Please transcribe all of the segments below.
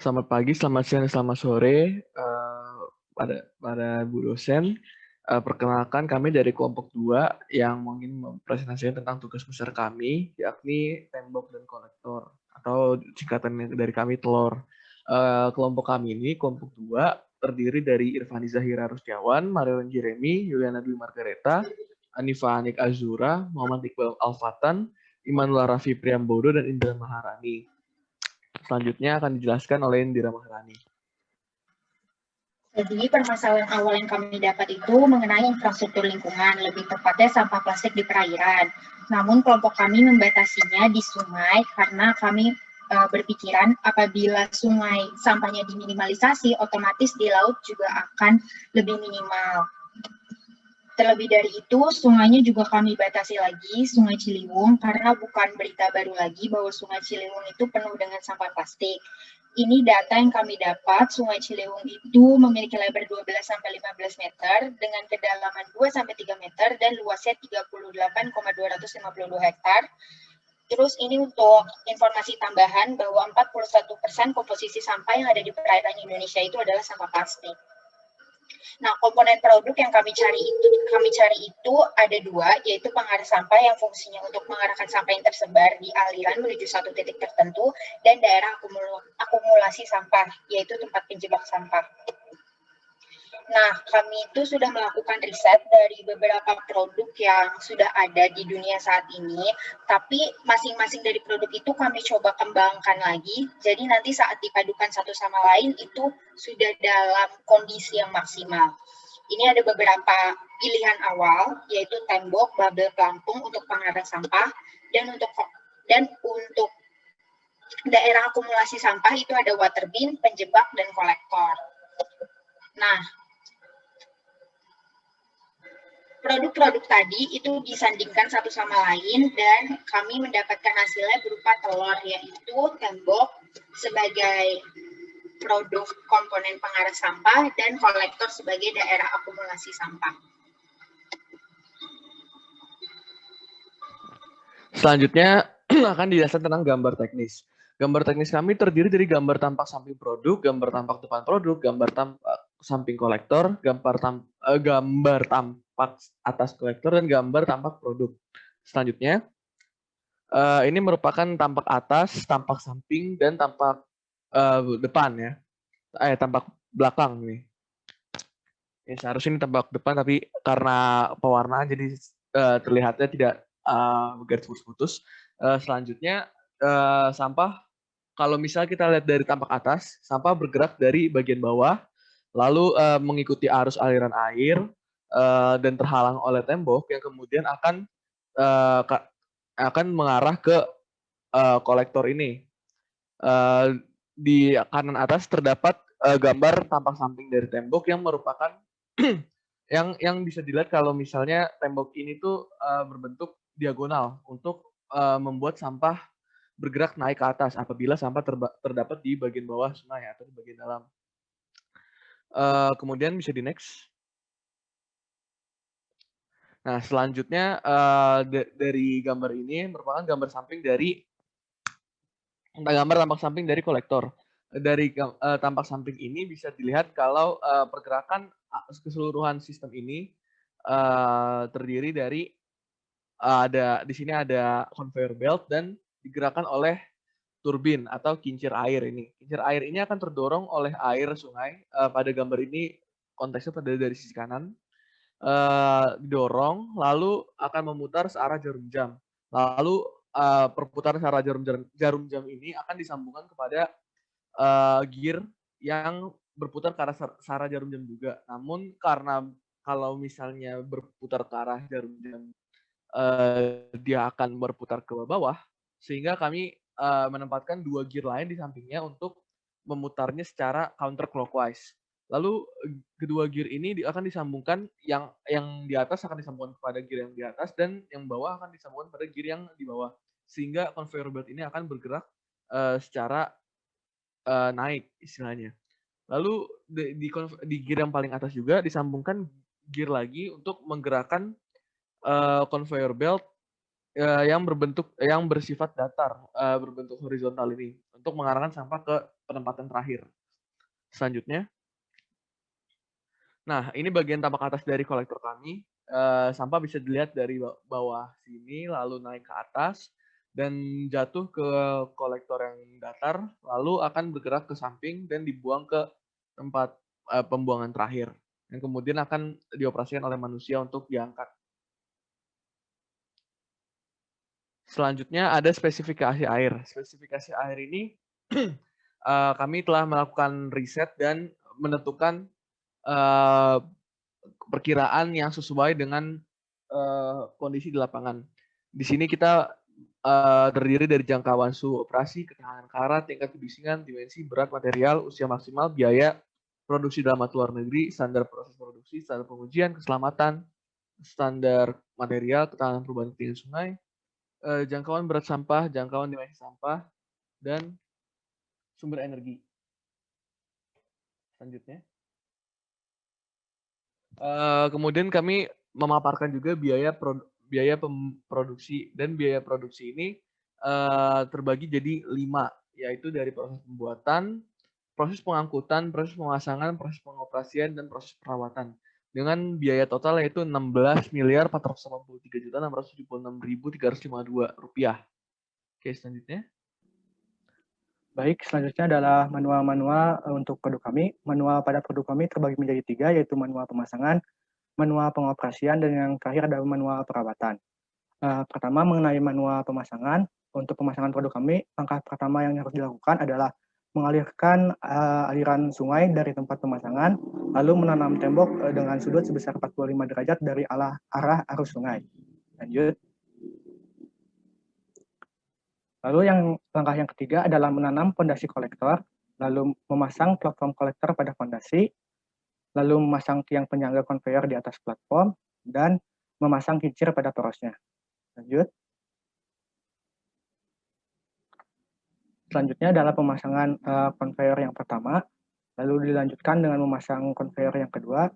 Selamat pagi, selamat siang, selamat sore, pada Bu dosen. Perkenalkan kami dari kelompok 2 yang ingin mempresentasikan tentang tugas besar kami, yakni tembok dan kolektor, atau singkatannya dari kami telur. Kelompok kami ini, kelompok 2, terdiri dari Irfani Zahira Rusdiawan, Marilyn Jeremy, Yuliana Dwi Margareta, Anifa Anik Azura, Muhammad Iqbal Alfatan, Imanul Rafi Priambodo, dan Indra Maharani. Selanjutnya akan dijelaskan oleh Indira Maharani. Jadi permasalahan awal yang kami dapat itu mengenai infrastruktur lingkungan, lebih tepatnya sampah plastik di perairan. Namun kelompok kami membatasinya di sungai karena kami berpikiran apabila sungai sampahnya diminimalisasi, otomatis di laut juga akan lebih minimal. Terlebih dari itu, sungainya juga kami batasi lagi, Sungai Ciliwung, karena bukan berita baru lagi bahwa Sungai Ciliwung itu penuh dengan sampah plastik. Ini data yang kami dapat, Sungai Ciliwung itu memiliki lebar 12-15 meter dengan kedalaman 2-3 meter dan luasnya 38,252 hektar. Terus ini untuk informasi tambahan bahwa 41% komposisi sampah yang ada di perairan Indonesia itu adalah sampah plastik. Nah, komponen produk yang kami cari itu ada dua, yaitu pengarah sampah yang fungsinya untuk mengarahkan sampah yang tersebar di aliran menuju satu titik tertentu, dan daerah akumulasi sampah, yaitu tempat penjebak sampah. Nah, kami itu sudah melakukan riset dari beberapa produk yang sudah ada di dunia saat ini, tapi masing-masing dari produk itu kami coba kembangkan lagi, jadi nanti saat dipadukan satu sama lain itu sudah dalam kondisi yang maksimal. Ini ada beberapa pilihan awal, yaitu tembok, bubble pelampung untuk pengarah sampah, dan untuk daerah akumulasi sampah itu ada water bin, penjebak, dan kolektor. Nah, produk-produk tadi itu disandingkan satu sama lain dan kami mendapatkan hasilnya berupa telur, yaitu tembok sebagai produk komponen pengarah sampah dan kolektor sebagai daerah akumulasi sampah. Selanjutnya akan dijelaskan tentang gambar teknis. Gambar teknis kami terdiri dari gambar tampak samping produk, gambar tampak depan produk, gambar tampak samping kolektor, gambar tampak atas kolektor, dan gambar tampak produk. Selanjutnya, ini merupakan tampak atas, tampak samping, dan tampak depan ya. Tampak belakang nih. Ya, seharusnya ini tampak depan, tapi karena pewarnaan jadi terlihatnya tidak garis putus-putus. Selanjutnya, sampah, kalau misalnya kita lihat dari tampak atas, sampah bergerak dari bagian bawah, lalu mengikuti arus aliran air, dan terhalang oleh tembok yang kemudian akan mengarah ke kolektor ini. Di kanan atas terdapat gambar tampak samping dari tembok yang merupakan yang bisa dilihat kalau misalnya tembok ini tuh berbentuk diagonal untuk membuat sampah bergerak naik ke atas apabila sampah terdapat di bagian bawah sungai atau di bagian dalam. Kemudian bisa di next. Nah, selanjutnya dari gambar ini merupakan gambar tampak samping dari kolektor. Dari tampak samping ini bisa dilihat kalau pergerakan keseluruhan sistem ini terdiri dari di sini ada conveyor belt dan digerakkan oleh turbin atau kincir air ini. Kincir air ini akan terdorong oleh air sungai. Pada gambar ini konteksnya pada dari sisi kanan. Didorong lalu akan memutar searah jarum jam. Lalu perputaran searah jarum jam ini akan disambungkan kepada gear yang berputar ke arah searah jarum jam juga. Namun karena kalau misalnya berputar ke arah jarum jam, dia akan berputar ke bawah, sehingga kami menempatkan 2 gear lain di sampingnya untuk memutarnya secara counterclockwise. Lalu kedua gear ini akan disambungkan, yang di atas akan disambungkan kepada gear yang di atas dan yang bawah akan disambungkan pada gear yang di bawah, sehingga conveyor belt ini akan bergerak secara naik istilahnya. Lalu di gear yang paling atas juga disambungkan gear lagi untuk menggerakkan conveyor belt yang bersifat datar, berbentuk horizontal ini untuk mengarahkan sampah ke penempatan terakhir. Selanjutnya, nah ini bagian tampak atas dari kolektor kami. Sampah bisa dilihat dari bawah sini, lalu naik ke atas dan jatuh ke kolektor yang datar, lalu akan bergerak ke samping dan dibuang ke tempat pembuangan terakhir, yang kemudian akan dioperasikan oleh manusia untuk diangkat. Selanjutnya ada spesifikasi air. Spesifikasi air ini kami telah melakukan riset dan menentukan perkiraan yang sesuai dengan kondisi di lapangan. Di sini kita terdiri dari jangkauan suhu operasi, ketahanan karat, tingkat kebisingan, dimensi, berat material, usia maksimal, biaya, produksi dalam atau luar negeri, standar proses produksi, standar pengujian, keselamatan, standar material, ketahanan perubahan ketinggian sungai, jangkauan berat sampah, jangkauan dimensi sampah, dan sumber energi. Selanjutnya. Kemudian kami memaparkan juga biaya produksi, dan biaya produksi ini terbagi jadi 5, yaitu dari proses pembuatan, proses pengangkutan, proses pemasangan, proses pengoperasian, dan proses perawatan. Dengan biaya total yaitu Rp16.483.676.352. Oke, selanjutnya. Baik, selanjutnya adalah manual-manual untuk produk kami. Manual pada produk kami terbagi menjadi 3, yaitu manual pemasangan, manual pengoperasian, dan yang terakhir adalah manual perawatan. Pertama, mengenai manual pemasangan. Untuk pemasangan produk kami, langkah pertama yang harus dilakukan adalah mengalirkan aliran sungai dari tempat pemasangan, lalu menanam tembok dengan sudut sebesar 45 derajat dari arah arus sungai. Lanjut. Lalu langkah yang ketiga adalah menanam fondasi kolektor, lalu memasang platform kolektor pada fondasi, lalu memasang tiang penyangga konveyor di atas platform, dan memasang kincir pada porosnya. Lanjut. Selanjutnya adalah pemasangan konveyor yang pertama, lalu dilanjutkan dengan memasang konveyor yang kedua,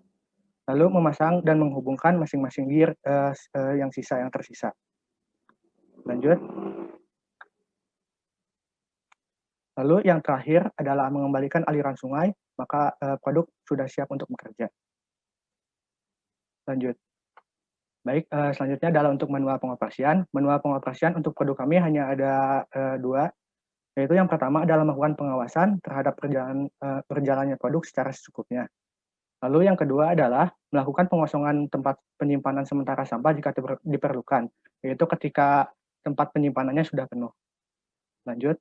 lalu memasang dan menghubungkan masing-masing gear yang tersisa. Lanjut. Lalu yang terakhir adalah mengembalikan aliran sungai, maka produk sudah siap untuk bekerja. Lanjut. Baik, selanjutnya adalah untuk manual pengoperasian. Manual pengoperasian untuk produk kami hanya ada 2, yaitu yang pertama adalah melakukan pengawasan terhadap berjalannya produk secara secukupnya. Lalu yang kedua adalah melakukan pengosongan tempat penyimpanan sementara sampah jika diperlukan, yaitu ketika tempat penyimpanannya sudah penuh. Lanjut.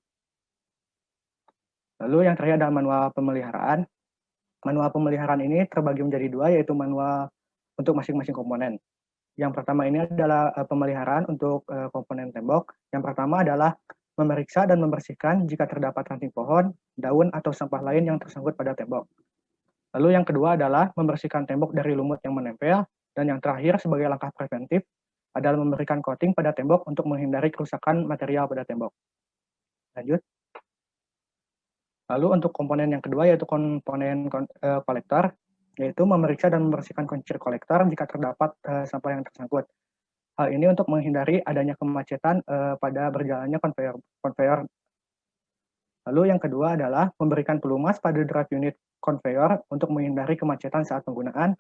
Lalu yang terakhir adalah manual pemeliharaan. Manual pemeliharaan ini terbagi menjadi 2, yaitu manual untuk masing-masing komponen. Yang pertama ini adalah pemeliharaan untuk komponen tembok. Yang pertama adalah memeriksa dan membersihkan jika terdapat ranting pohon, daun, atau sampah lain yang tersangkut pada tembok. Lalu yang kedua adalah membersihkan tembok dari lumut yang menempel. Dan yang terakhir sebagai langkah preventif adalah memberikan coating pada tembok untuk menghindari kerusakan material pada tembok. Lanjut. Lalu untuk komponen yang kedua yaitu komponen kolektor, yaitu memeriksa dan membersihkan kincir kolektor jika terdapat sampah yang tersangkut. Hal ini untuk menghindari adanya kemacetan pada berjalannya konveyor. Lalu yang kedua adalah memberikan pelumas pada drive unit konveyor untuk menghindari kemacetan saat penggunaan.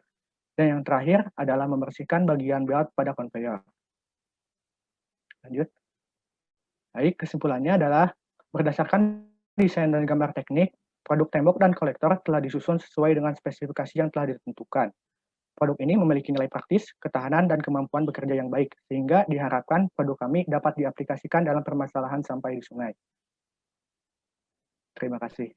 Dan yang terakhir adalah membersihkan bagian belt pada konveyor. Lanjut. Baik, kesimpulannya adalah berdasarkan desain dan gambar teknik, produk tembok dan kolektor telah disusun sesuai dengan spesifikasi yang telah ditentukan. Produk ini memiliki nilai praktis, ketahanan, dan kemampuan bekerja yang baik, sehingga diharapkan produk kami dapat diaplikasikan dalam permasalahan sampah di sungai. Terima kasih.